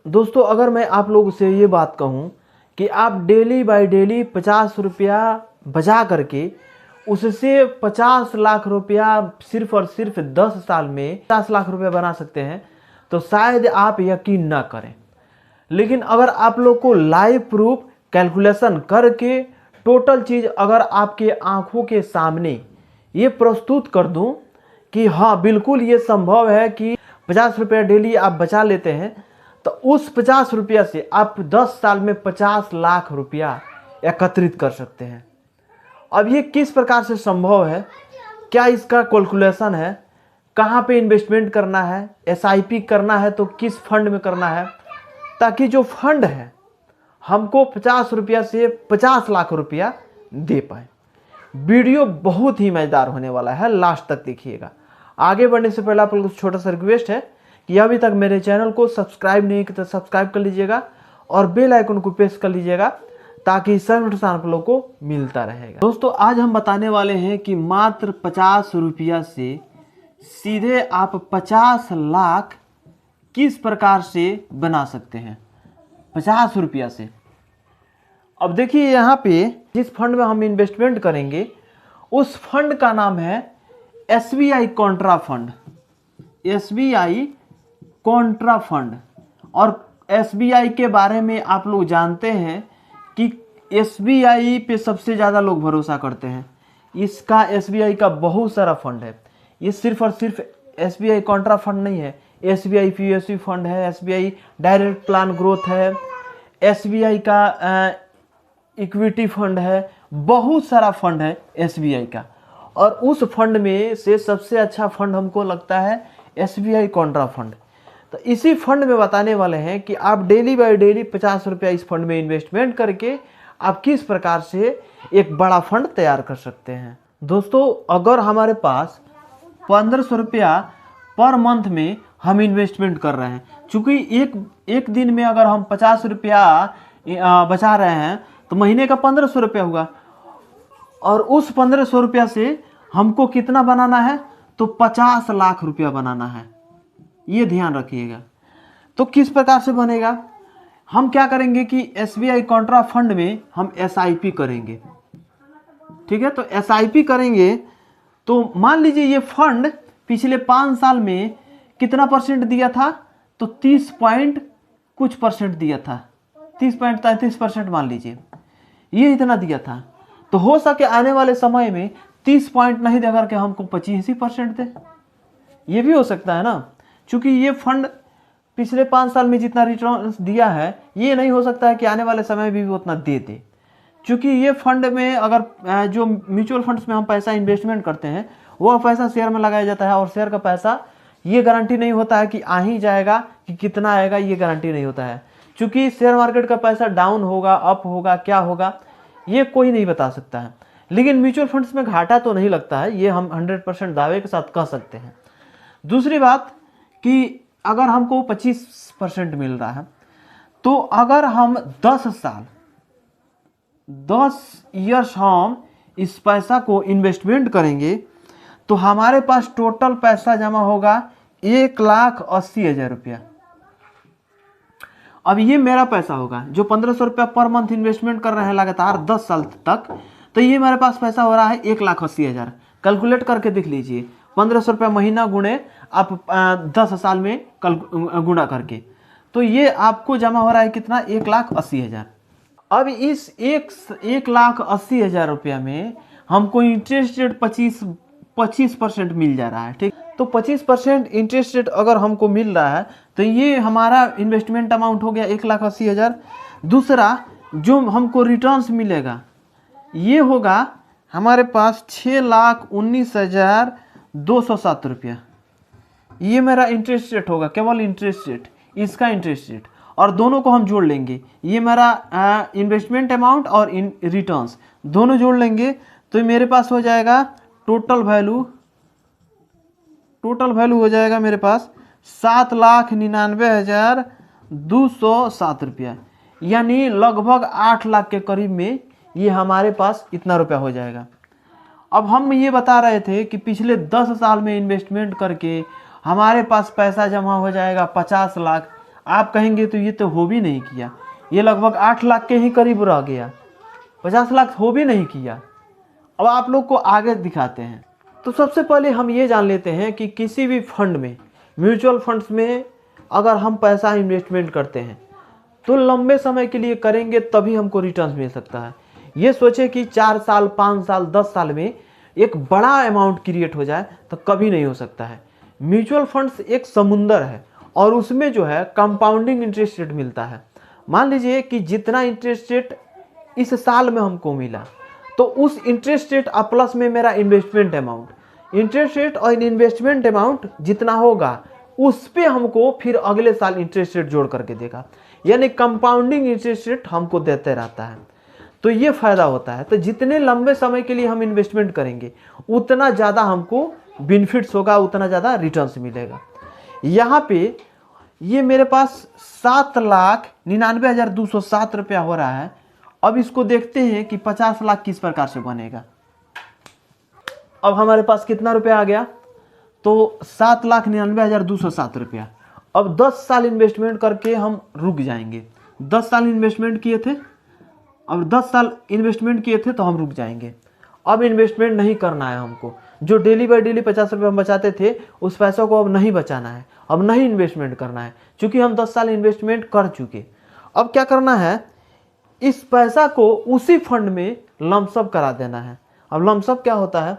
दोस्तों अगर मैं आप लोगों से ये बात कहूँ कि आप डेली बाय डेली 50 रुपया बचा करके उससे 50 लाख रुपया सिर्फ और सिर्फ 10 साल में 50 लाख रुपया बना सकते हैं, तो शायद आप यकीन ना करें। लेकिन अगर आप लोग को लाइव प्रूफ कैलकुलेशन करके टोटल चीज़ अगर आपके आंखों के सामने ये प्रस्तुत कर दूं कि हाँ बिल्कुल ये संभव है कि 50 रुपया डेली आप बचा लेते हैं, तो उस 50 रुपया से आप 10 साल में 50 लाख रुपया एकत्रित कर सकते हैं। अब ये किस प्रकार से संभव है, क्या इसका कैलकुलेशन है, कहाँ पे इन्वेस्टमेंट करना है, एसआईपी करना है तो किस फंड में करना है, ताकि जो फंड है हमको 50 रुपया से 50 लाख रुपया दे पाए। वीडियो बहुत ही मज़ेदार होने वाला है, लास्ट तक देखिएगा। आगे बढ़ने से पहले आप लोगों को छोटा सा रिक्वेस्ट है कि अभी तक मेरे चैनल को सब्सक्राइब नहीं किया तो सब्सक्राइब कर लीजिएगा और बेल आइकन को प्रेस कर लीजिएगा ताकि सब नोटिफिकेशन आप लोगों को मिलता रहेगा। दोस्तों आज हम बताने वाले हैं कि मात्र 50 रुपया से सीधे आप 50 लाख किस प्रकार से बना सकते हैं 50 रुपया से। अब देखिए यहाँ पे जिस फंड में हम इन्वेस्टमेंट करेंगे उस फंड का नाम है SBI Contra fund. SBI Contra fund. और एसबीआई के बारे में आप लोग जानते हैं कि एसबीआई पे सबसे ज़्यादा लोग भरोसा करते हैं। इसका एसबीआई का बहुत सारा फंड है। ये सिर्फ और सिर्फ एसबीआई कॉन्ट्रा फंड नहीं है, एसबीआई पीएसयू फंड है, एसबीआई डायरेक्ट प्लान ग्रोथ है, एसबीआई का इक्विटी फंड है, बहुत सारा फंड है एसबीआई का। और उस फंड में से सबसे अच्छा फंड हमको लगता है एसबीआई कॉन्ट्रा फंड। तो इसी फंड में बताने वाले हैं कि आप डेली बाय डेली 50 रुपया इस फंड में इन्वेस्टमेंट करके आप किस प्रकार से एक बड़ा फंड तैयार कर सकते हैं। दोस्तों अगर हमारे पास 1500 रुपया पर मंथ में हम इन्वेस्टमेंट कर रहे हैं, चूँकि एक दिन में अगर हम 50 रुपया बचा रहे हैं तो महीने का 1500 रुपया हुआ, और उस 1500 रुपया से हमको कितना बनाना है तो 50 लाख रुपया बनाना है। ये ध्यान रखिएगा। तो किस प्रकार से बनेगा, हम क्या करेंगे कि एसबीआई कॉन्ट्रा फंड में हम एसआईपी करेंगे। ठीक है, तो एसआईपी करेंगे तो मान लीजिए ये फंड पिछले 5 साल में कितना परसेंट दिया था, तो 30 पॉइंट कुछ परसेंट दिया था, 30.33% मान लीजिए ये इतना दिया था। तो हो सके आने वाले समय में 30 पॉइंट नहीं दे करके हमको 25% दे, ये भी हो सकता है ना। चूँकि ये फंड पिछले 5 साल में जितना रिटर्न दिया है ये नहीं हो सकता है कि आने वाले समय भी वो उतना दे दे। चूँकि ये फंड में अगर जो म्यूचुअल फंड्स में हम पैसा इन्वेस्टमेंट करते हैं वो पैसा शेयर में लगाया जाता है, और शेयर का पैसा ये गारंटी नहीं होता है कि आ ही जाएगा, कि कितना आएगा ये गारंटी नहीं होता है। चूँकि शेयर मार्केट का पैसा डाउन होगा, अप होगा, क्या होगा ये कोई नहीं बता सकता है। लेकिन म्यूचुअल फंड्स में घाटा तो नहीं लगता है, ये हम 100% दावे के साथ कह सकते हैं। दूसरी बात कि अगर हमको 25% मिल रहा है, तो अगर हम 10 ईयर्स हम इस पैसा को इन्वेस्टमेंट करेंगे तो हमारे पास टोटल पैसा जमा होगा 1,80,000 रुपया। अब ये मेरा पैसा होगा जो 1500 रुपया पर मंथ इन्वेस्टमेंट कर रहे हैं लगातार 10 साल तक, तो ये मेरे पास पैसा हो रहा है 1,80,000। कैलकुलेट करके देख लीजिए, 1500 रुपया महीना गुणे आप 10 साल में गुणा करके, तो ये आपको जमा हो रहा है कितना, 1,80,000। अब इस 1,80,000 रुपया में हमको इंटरेस्ट रेट 25% मिल जा रहा है। ठीक, तो 25% इंटरेस्ट रेट अगर हमको मिल रहा है तो ये हमारा इन्वेस्टमेंट अमाउंट हो गया 1,80,000। दूसरा जो हमको रिटर्न्स मिलेगा ये होगा हमारे पास 6,19,207 रुपया। ये मेरा इंटरेस्ट रेट होगा, केवल इंटरेस्ट रेट, इसका इंटरेस्ट रेट, और दोनों को हम जोड़ लेंगे। ये मेरा इन्वेस्टमेंट अमाउंट और रिटर्न्स दोनों जोड़ लेंगे तो मेरे पास हो जाएगा टोटल वैल्यू हो जाएगा मेरे पास 7,99,207 रुपया, यानी लगभग 8 लाख के करीब में ये हमारे पास इतना रुपया हो जाएगा। अब हम ये बता रहे थे कि पिछले 10 साल में इन्वेस्टमेंट करके हमारे पास पैसा जमा हो जाएगा 50 लाख। आप कहेंगे तो ये तो हो भी नहीं किया, ये लगभग 8 लाख के ही करीब रह गया, 50 लाख हो भी नहीं किया। अब आप लोग को आगे दिखाते हैं। तो सबसे पहले हम ये जान लेते हैं कि किसी भी फंड में, म्यूचुअल फंड्स में अगर हम पैसा इन्वेस्टमेंट करते हैं तो लंबे समय के लिए करेंगे तभी हमको रिटर्न मिल सकता है। ये सोचे कि 4 साल 5 साल 10 साल में एक बड़ा अमाउंट क्रिएट हो जाए तो कभी नहीं हो सकता है। म्यूचुअल फंड्स एक समुंदर है और उसमें जो है कंपाउंडिंग इंटरेस्ट रेट मिलता है। मान लीजिए कि जितना इंटरेस्ट रेट इस साल में हमको मिला तो उस इंटरेस्ट रेट प्लस में मेरा इन्वेस्टमेंट अमाउंट, इंटरेस्ट रेट और इन्वेस्टमेंट अमाउंट जितना होगा उस पे हमको फिर अगले साल इंटरेस्ट रेट जोड़ करके देगा, यानी कंपाउंडिंग इंटरेस्ट रेट हमको देते रहता है। तो ये फायदा होता है। तो जितने लंबे समय के लिए हम इन्वेस्टमेंट करेंगे उतना ज़्यादा हमको बेनिफिट्स होगा, उतना ज़्यादा रिटर्न्स मिलेगा। यहाँ पे ये मेरे पास 7,99,207 रुपया हो रहा है। अब इसको देखते हैं कि 50 लाख किस प्रकार से बनेगा। अब हमारे पास कितना रुपया आ गया, तो 7,99,207 रुपया। अब 10 साल इन्वेस्टमेंट करके हम रुक जाएंगे। 10 साल इन्वेस्टमेंट किए थे, अब 10 साल इन्वेस्टमेंट किए थे तो हम रुक जाएंगे। अब इन्वेस्टमेंट नहीं करना है हमको। जो डेली बाय डेली 50 रुपये हम बचाते थे उस पैसों को अब नहीं बचाना है, अब नहीं इन्वेस्टमेंट करना है, क्योंकि हम 10 साल इन्वेस्टमेंट कर चुके। अब क्या करना है, इस पैसा को उसी फंड में लमसम करा देना है। अब लमसम क्या होता है,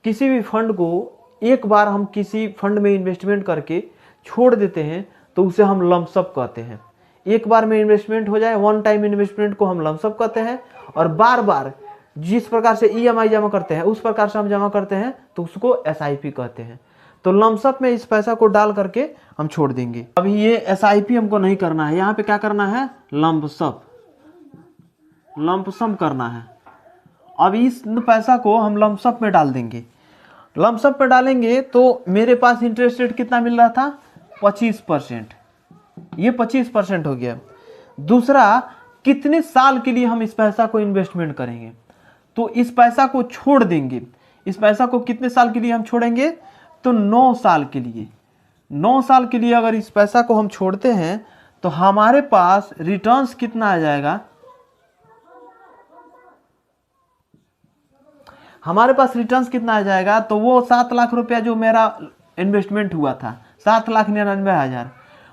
किसी भी फंड को एक बार हम किसी फंड में इन्वेस्टमेंट करके छोड़ देते हैं तो उसे हम लमसम कहते हैं। एक बार में इन्वेस्टमेंट हो जाए, वन टाइम इन्वेस्टमेंट को हम लमसम कहते हैं, और बार बार जिस प्रकार से ईएमआई जमा करते हैं उस प्रकार से हम जमा करते हैं तो उसको एसआईपी कहते हैं। तो लमसम में इस पैसा को डाल करके हम छोड़ देंगे। अभी ये एसआईपी हमको नहीं करना है, यहाँ पे क्या करना है, लमसम करना है। अब इस पैसा को हम लमसम में डाल देंगे। लमसम में डालेंगे तो मेरे पास इंटरेस्ट रेट कितना मिल रहा था, 25%। ये 25% हो गया। दूसरा, कितने साल के लिए हम इस पैसा को इन्वेस्टमेंट करेंगे, तो इस पैसा को छोड़ देंगे। इस पैसा को कितने साल के लिए हम छोड़ेंगे, तो 9 साल के लिए। 9 साल के लिए अगर इस पैसा को हम छोड़ते हैं तो हमारे पास रिटर्न्स कितना आ जाएगा, हमारे पास रिटर्न्स कितना आ जाएगा, तो वो 7 लाख रुपया जो मेरा इन्वेस्टमेंट हुआ था, 7,99,000,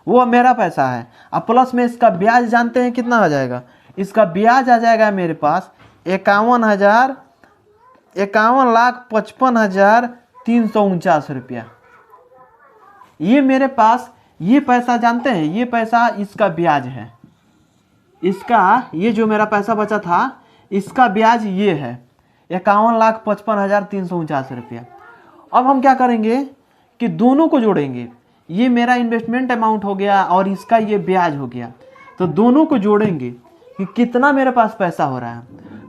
वो मेरा पैसा है। अब प्लस में इसका ब्याज जानते हैं कितना आ जाएगा, इसका ब्याज आ जाएगा मेरे पास 51,55,349 रुपया। ये मेरे पास ये पैसा जानते हैं, ये पैसा इसका ब्याज है। इसका ये जो मेरा पैसा बचा था इसका ब्याज ये है 51,55,349 रुपया। अब हम क्या करेंगे कि दोनों को जोड़ेंगे। ये मेरा इन्वेस्टमेंट अमाउंट हो गया और इसका ये ब्याज हो गया, तो दोनों को जोड़ेंगे कि कितना मेरे पास पैसा हो रहा है।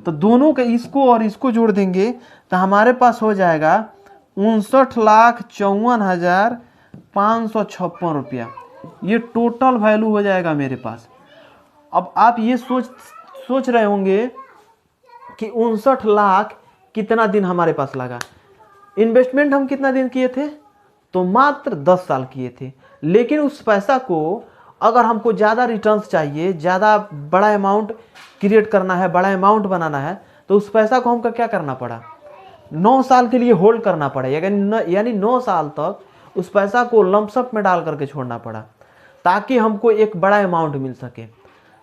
तो दोनों का इसको और इसको जोड़ देंगे तो हमारे पास हो जाएगा 59,54,556 रुपया। ये टोटल वैल्यू हो जाएगा मेरे पास। अब आप ये सोच रहे होंगे कि 59 लाख कितना दिन हमारे पास लगा। इन्वेस्टमेंट हम कितना दिन किए थे, तो मात्र 10 साल किए थे। लेकिन उस पैसा को अगर हमको ज़्यादा रिटर्न्स चाहिए, ज़्यादा बड़ा अमाउंट क्रिएट करना है, बड़ा अमाउंट बनाना है, तो उस पैसा को हमको क्या करना पड़ा, 9 साल के लिए होल्ड करना पड़ा। यानी 9 साल तक उस पैसा को लमसम में डाल करके छोड़ना पड़ा ताकि हमको एक बड़ा अमाउंट मिल सके।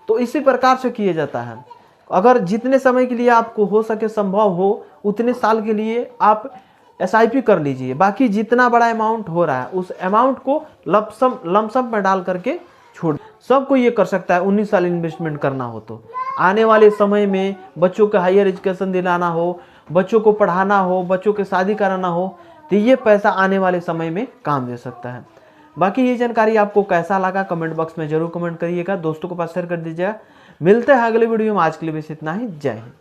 तो इसी प्रकार से किया जाता है। अगर जितने समय के लिए आपको हो सके, संभव हो, उतने साल के लिए आप एसआईपी कर लीजिए। बाकी जितना बड़ा अमाउंट हो रहा है उस अमाउंट को लमसम में डाल करके छोड़। सबको ये कर सकता है 19 साल इन्वेस्टमेंट करना हो तो। आने वाले समय में बच्चों का हायर एजुकेशन दिलाना हो, बच्चों को पढ़ाना हो, बच्चों के शादी कराना हो, तो ये पैसा आने वाले समय में काम दे सकता है। बाकी ये जानकारी आपको कैसा लगा कमेंट बॉक्स में जरूर कमेंट करिएगा, दोस्तों को पास शेयर कर दीजिएगा। मिलते हैं अगले वीडियो में। आज के लिए बस इतना ही। जय हिंद।